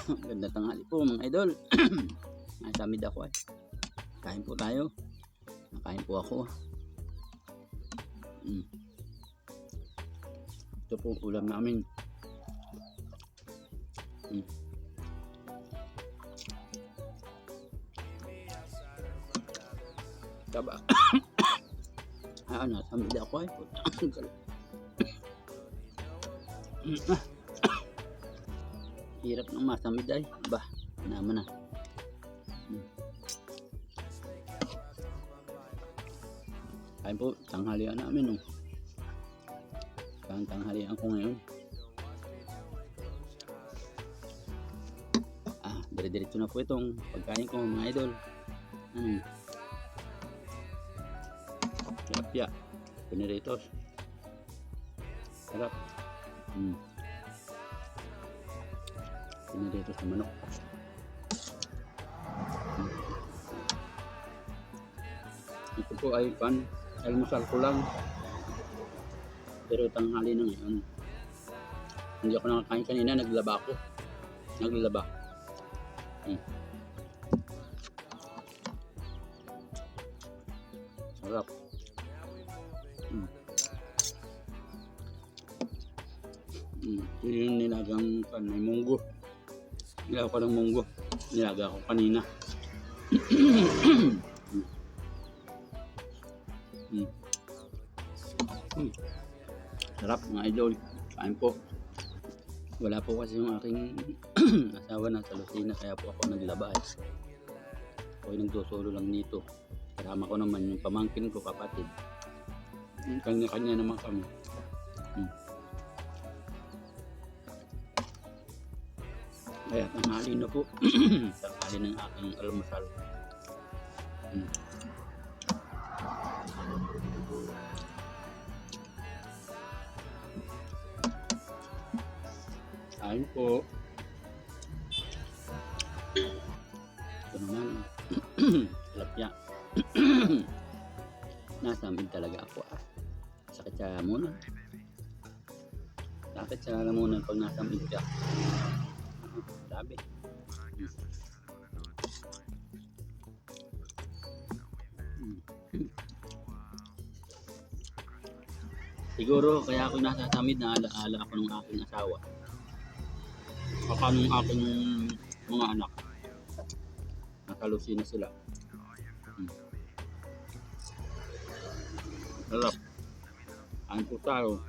Ganda tanghali po mga idol. Nasa mid ako eh. Kain po tayo. Nakain po ako. Ito po ulam namin. Taba. Nasa mid ako eh. Hirap ng masamid ay. Ba, naman na. Kain po, tanghalian namin. Tanghalian ko ngayon. Dire-diretso na po itong pagkain ko mga idol. Tilapia, piniritos. Sarap. Piniritos na manok. Ito po ay almusal ko lang. Pero tanghali na ngayon. Hindi ako nakakain kanina, naglaba ako. Sarap. Ito yung nilagang may munggo. Nilaga ko ng munggo. Nilaga ko kanina. Sarap mga idol. Kain po. Wala po kasi yung aking asawa na sa Lucena, kaya po ako naglaba eh. Ako yung nagsusolo lang dito. Kasama ko naman yung pamangkin ko, kapatid. Kanya-kanya naman kami. Kaya tanghali na po. Tanghali ng aking almusal. Kain po. Ito naman. Tilapia. Nasa amin talaga ako. Sakit sa lamunan. Sakit sa lamunan pag nasa amin ka. Sabi. Siguro kaya ako nasa samid na alaala ako ng aking asawa. Baka nung aking mga anak. Nasa Lucena sila. Sarap. Kain po tayo.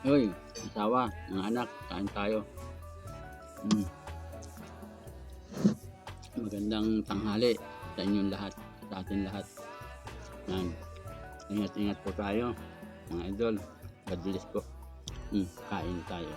Hoy, asawa, mga anak, kain tayo. Magandang tanghali sa inyong lahat, sa atin lahat. Ingat-ingat po tayo, mga idol. God bless po. Kain tayo.